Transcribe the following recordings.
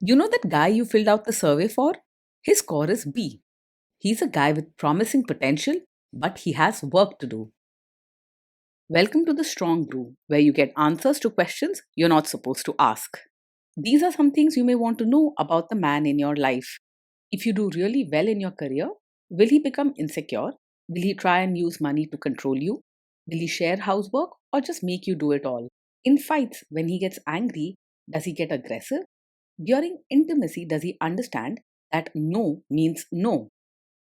You know that guy you filled out the survey for? His score is B. He's a guy with promising potential, but he has work to do. Welcome to the Strong Brew, where you get answers to questions you're not supposed to ask. These are some things you may want to know about the man in your life. If you do really well in your career, will he become insecure? Will he try and use money to control you? Will he share housework or just make you do it all? In fights, when he gets angry, does he get aggressive? During intimacy, does he understand that no means no?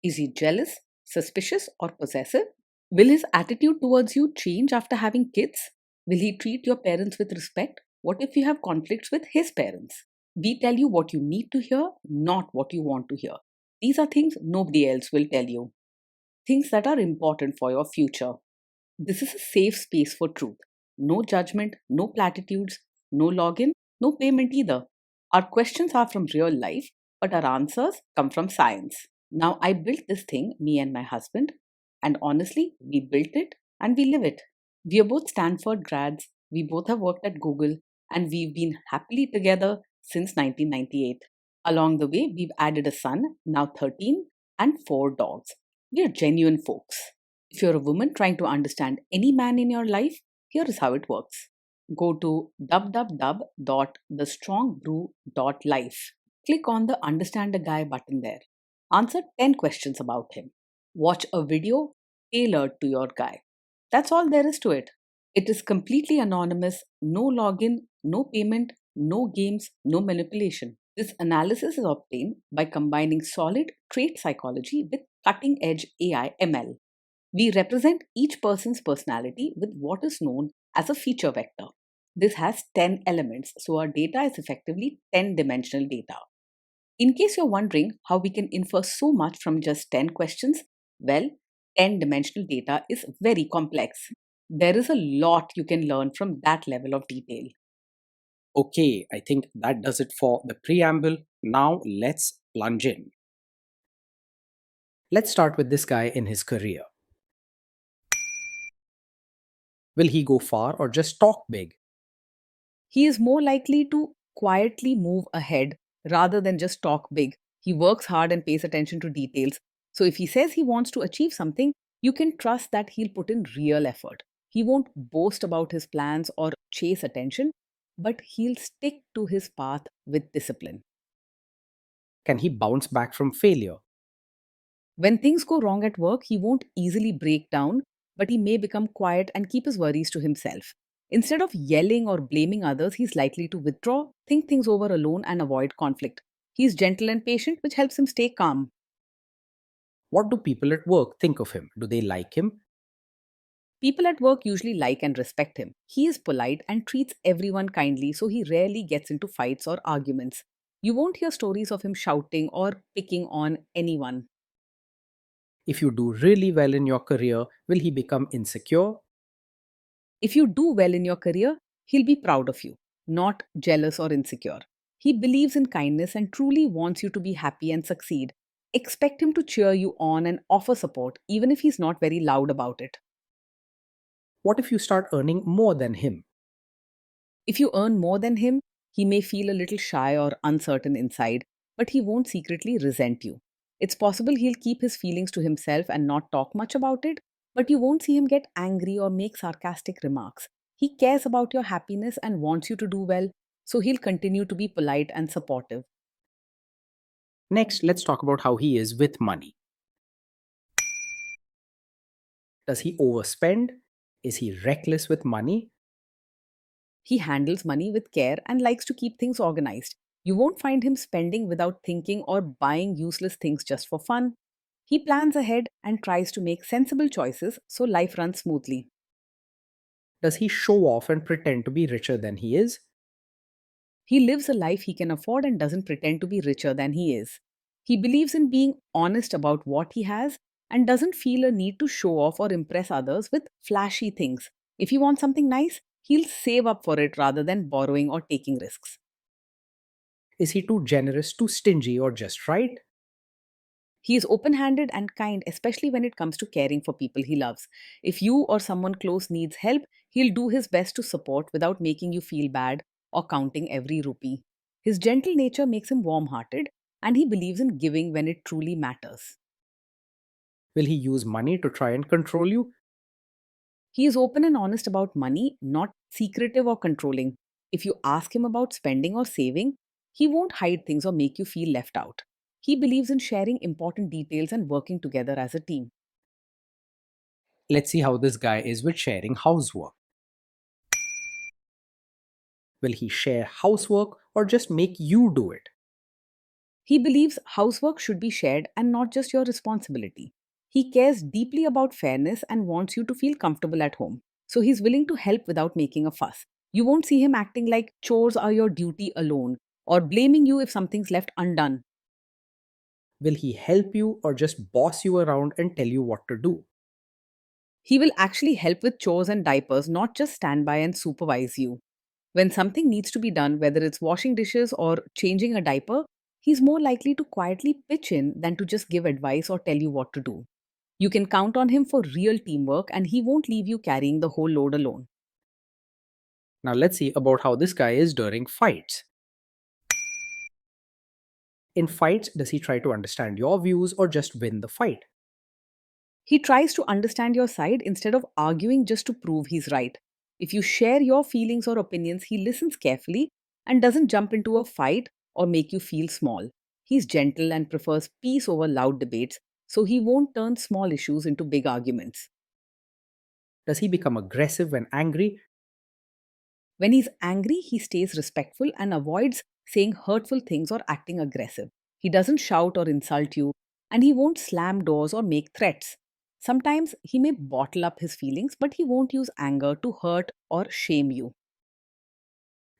Is he jealous, suspicious, or possessive? Will his attitude towards you change after having kids? Will he treat your parents with respect? What if you have conflicts with his parents? We tell you what you need to hear, not what you want to hear. These are things nobody else will tell you, things that are important for your future. This is a safe space for truth. No judgment, no platitudes, no login, no payment either. Our questions are from real life, but our answers come from science. Now, I built this thing, me and my husband, and honestly, we built it and we live it. We are both Stanford grads, we both have worked at Google, and we've been happily together since 1998. Along the way, we've added a son, now 13, and 4 dogs. We are genuine folks. If you're a woman trying to understand any man in your life, here is how it works. Go to www.thestrongbrew.life. Click on the Understand a Guy button there. Answer 10 questions about him. Watch a video tailored to your guy. That's all there is to it. It is completely anonymous, no login, no payment, no games, no manipulation. This analysis is obtained by combining solid trait psychology with cutting edge AI ML. We represent each person's personality with what is known as a feature vector. This has 10 elements, so our data is effectively 10-dimensional data. In case you're wondering how we can infer so much from just 10 questions, well, 10-dimensional data is very complex. There is a lot you can learn from that level of detail. Okay, I think that does it for the preamble. Now let's plunge in. Let's start with this guy in his career. Will he go far or just talk big? He is more likely to quietly move ahead rather than just talk big. He works hard and pays attention to details. So if he says he wants to achieve something, you can trust that he'll put in real effort. He won't boast about his plans or chase attention, but he'll stick to his path with discipline. Can he bounce back from failure? When things go wrong at work, he won't easily break down, but he may become quiet and keep his worries to himself. Instead of yelling or blaming others, he's likely to withdraw, think things over alone, and avoid conflict. He's gentle and patient, which helps him stay calm. What do people at work think of him? Do they like him? People at work usually like and respect him. He is polite and treats everyone kindly, so he rarely gets into fights or arguments. You won't hear stories of him shouting or picking on anyone. If you do really well in your career, will he become insecure? If you do well in your career, he'll be proud of you, not jealous or insecure. He believes in kindness and truly wants you to be happy and succeed. Expect him to cheer you on and offer support, even if he's not very loud about it. What if you start earning more than him? If you earn more than him, he may feel a little shy or uncertain inside, but he won't secretly resent you. It's possible he'll keep his feelings to himself and not talk much about it, but you won't see him get angry or make sarcastic remarks. He cares about your happiness and wants you to do well, so he'll continue to be polite and supportive. Next, let's talk about how he is with money. Does he overspend? Is he reckless with money? He handles money with care and likes to keep things organized. You won't find him spending without thinking or buying useless things just for fun. He plans ahead and tries to make sensible choices so life runs smoothly. Does he show off and pretend to be richer than he is? He lives a life he can afford and doesn't pretend to be richer than he is. He believes in being honest about what he has and doesn't feel a need to show off or impress others with flashy things. If he wants something nice, he'll save up for it rather than borrowing or taking risks. Is he too generous, too stingy, or just right? He is open handed and kind, especially when it comes to caring for people he loves. If you or someone close needs help, he'll do his best to support without making you feel bad or counting every rupee. His gentle nature makes him warm hearted, and he believes in giving when it truly matters. Will he use money to try and control you? He is open and honest about money, not secretive or controlling. If you ask him about spending or saving, he won't hide things or make you feel left out. He believes in sharing important details and working together as a team. Let's see how this guy is with sharing housework. Will he share housework or just make you do it? He believes housework should be shared and not just your responsibility. He cares deeply about fairness and wants you to feel comfortable at home. So he's willing to help without making a fuss. You won't see him acting like chores are your duty alone or blaming you if something's left undone. Will he help you or just boss you around and tell you what to do? He will actually help with chores and diapers, not just stand by and supervise you. When something needs to be done, whether it's washing dishes or changing a diaper, he's more likely to quietly pitch in than to just give advice or tell you what to do. You can count on him for real teamwork and he won't leave you carrying the whole load alone. Now let's see about how this guy is during fights. In fights, does he try to understand your views or just win the fight? He tries to understand your side instead of arguing just to prove he's right. If you share your feelings or opinions, he listens carefully and doesn't jump into a fight or make you feel small. He's gentle and prefers peace over loud debates, so he won't turn small issues into big arguments. Does he become aggressive when angry? When he's angry, he stays respectful and avoids saying hurtful things or acting aggressive. He doesn't shout or insult you, and he won't slam doors or make threats. Sometimes he may bottle up his feelings, but he won't use anger to hurt or shame you.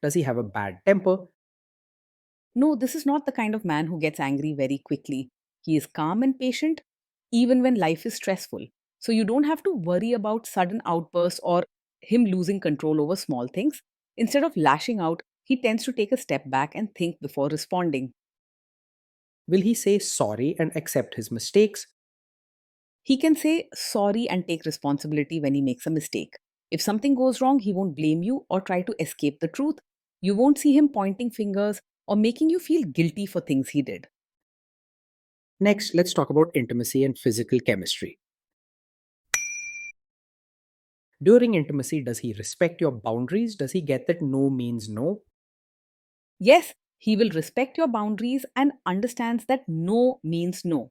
Does he have a bad temper? No, this is not the kind of man who gets angry very quickly. He is calm and patient, even when life is stressful. So you don't have to worry about sudden outbursts or him losing control over small things. Instead of lashing out, he tends to take a step back and think before responding. Will he say sorry and accept his mistakes? He can say sorry and take responsibility when he makes a mistake. If something goes wrong, he won't blame you or try to escape the truth. You won't see him pointing fingers or making you feel guilty for things he did. Next, let's talk about intimacy and physical chemistry. During intimacy, does he respect your boundaries? Does he get that no means no? Yes, he will respect your boundaries and understands that no means no.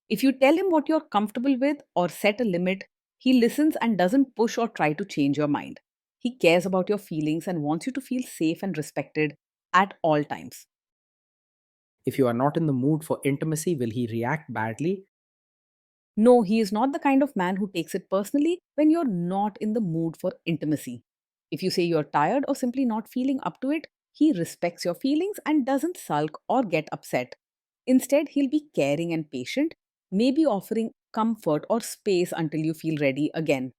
If you tell him what you're comfortable with or set a limit, he listens and doesn't push or try to change your mind. He cares about your feelings and wants you to feel safe and respected at all times. If you are not in the mood for intimacy, will he react badly? No, he is not the kind of man who takes it personally when you're not in the mood for intimacy. If you say you're tired or simply not feeling up to it, he respects your feelings and doesn't sulk or get upset. Instead, he'll be caring and patient, maybe offering comfort or space until you feel ready again.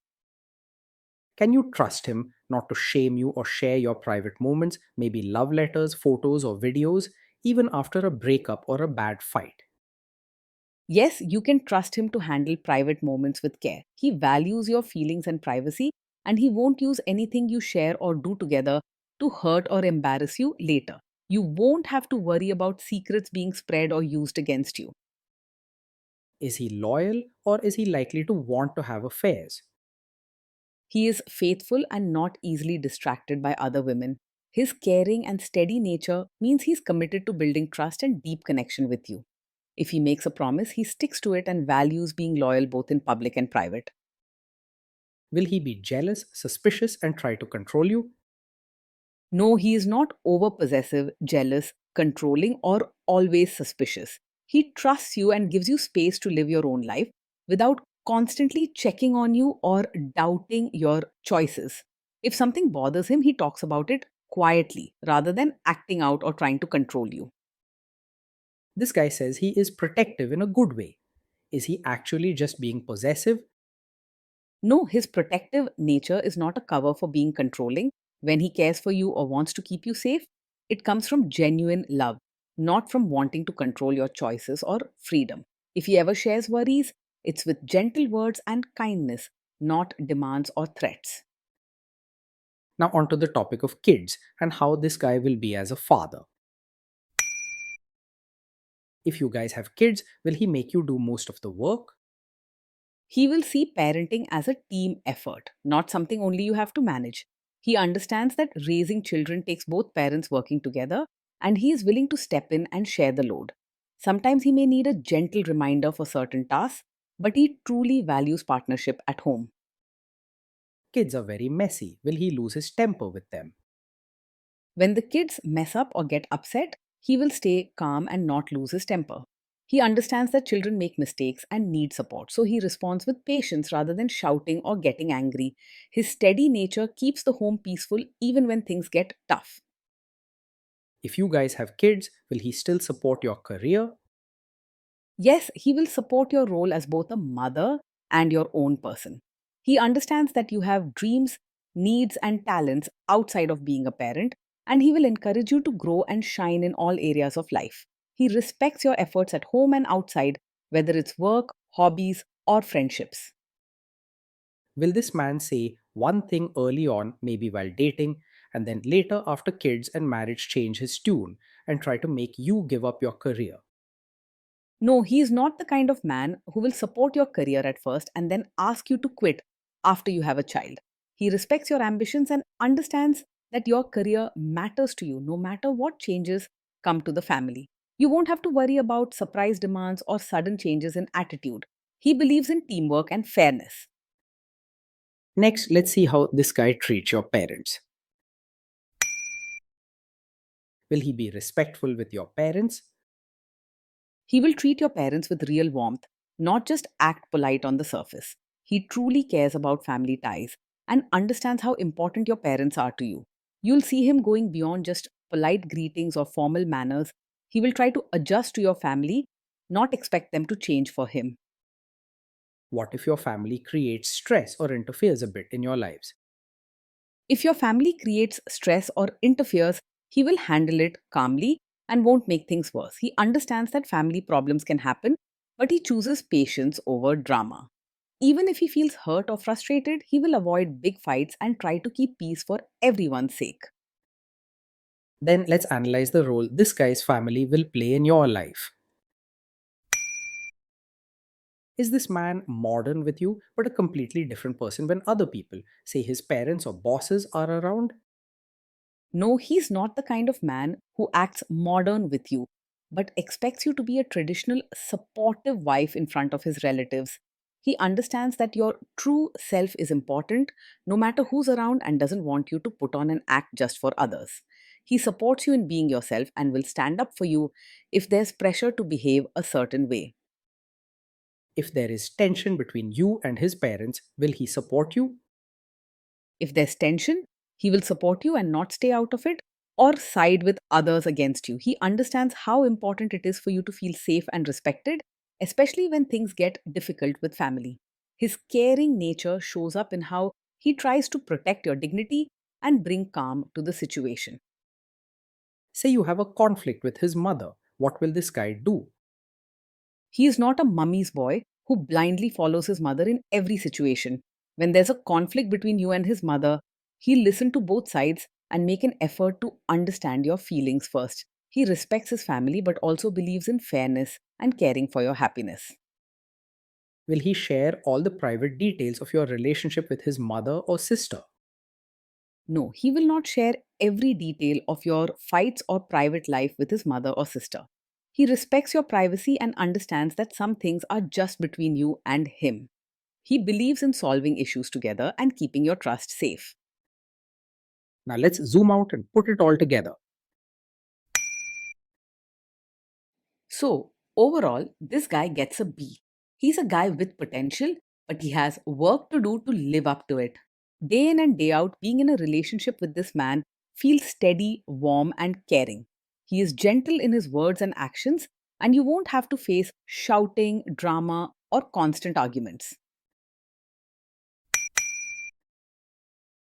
Can you trust him not to shame you or share your private moments, maybe love letters, photos, or videos, even after a breakup or a bad fight? Yes, you can trust him to handle private moments with care. He values your feelings and privacy, and he won't use anything you share or do together to hurt or embarrass you later. You won't have to worry about secrets being spread or used against you. Is he loyal or is he likely to want to have affairs? He is faithful and not easily distracted by other women. His caring and steady nature means he's committed to building trust and deep connection with you. If he makes a promise, he sticks to it and values being loyal both in public and private. Will he be jealous, suspicious, and try to control you? No, he is not over possessive, jealous, controlling, or always suspicious. He trusts you and gives you space to live your own life without constantly checking on you or doubting your choices. If something bothers him, he talks about it quietly rather than acting out or trying to control you. This guy says he is protective in a good way. Is he actually just being possessive? No, his protective nature is not a cover for being controlling. When he cares for you or wants to keep you safe, it comes from genuine love, not from wanting to control your choices or freedom. If he ever shares worries, it's with gentle words and kindness, not demands or threats. Now, onto the topic of kids and how this guy will be as a father. If you guys have kids, will he make you do most of the work? He will see parenting as a team effort, not something only you have to manage. He understands that raising children takes both parents working together, and he is willing to step in and share the load. Sometimes he may need a gentle reminder for certain tasks, but he truly values partnership at home. Kids are very messy. Will he lose his temper with them? When the kids mess up or get upset, he will stay calm and not lose his temper. He understands that children make mistakes and need support, so he responds with patience rather than shouting or getting angry. His steady nature keeps the home peaceful even when things get tough. If you guys have kids, will he still support your career? Yes, he will support your role as both a mother and your own person. He understands that you have dreams, needs, and talents outside of being a parent, and he will encourage you to grow and shine in all areas of life. He respects your efforts at home and outside, whether it's work, hobbies, or friendships. Will this man say one thing early on, maybe while dating, and then later after kids and marriage change his tune and try to make you give up your career? No, he is not the kind of man who will support your career at first and then ask you to quit after you have a child. He respects your ambitions and understands that your career matters to you no matter what changes come to the family. You won't have to worry about surprise demands or sudden changes in attitude. He believes in teamwork and fairness. Next, let's see how this guy treats your parents. Will he be respectful with your parents? He will treat your parents with real warmth, not just act polite on the surface. He truly cares about family ties and understands how important your parents are to you. You'll see him going beyond just polite greetings or formal manners. He will try to adjust to your family, not expect them to change for him. What if your family creates stress or interferes a bit in your lives? If your family creates stress or interferes, he will handle it calmly and won't make things worse. He understands that family problems can happen, but he chooses patience over drama. Even if he feels hurt or frustrated, he will avoid big fights and try to keep peace for everyone's sake. Then let's analyze the role this guy's family will play in your life. Is this man modern with you, but a completely different person when other people, say his parents or bosses, are around? No, he's not the kind of man who acts modern with you, but expects you to be a traditional, supportive wife in front of his relatives. He understands that your true self is important, no matter who's around, and doesn't want you to put on an act just for others. He supports you in being yourself and will stand up for you if there's pressure to behave a certain way. If there is tension between you and his parents, will he support you? If there's tension, he will support you and not stay out of it or side with others against you. He understands how important it is for you to feel safe and respected, especially when things get difficult with family. His caring nature shows up in how he tries to protect your dignity and bring calm to the situation. Say you have a conflict with his mother, what will this guy do? He is not a mummy's boy who blindly follows his mother in every situation. When there's a conflict between you and his mother, he'll listen to both sides and make an effort to understand your feelings first. He respects his family but also believes in fairness and caring for your happiness. Will he share all the private details of your relationship with his mother or sister? No, he will not share every detail of your fights or private life with his mother or sister. He respects your privacy and understands that some things are just between you and him. He believes in solving issues together and keeping your trust safe. Now let's zoom out and put it all together. So, overall, this guy gets a B. He's a guy with potential, but he has work to do to live up to it. Day in and day out, being in a relationship with this man feels steady, warm, and caring. He is gentle in his words and actions, and you won't have to face shouting, drama, or constant arguments.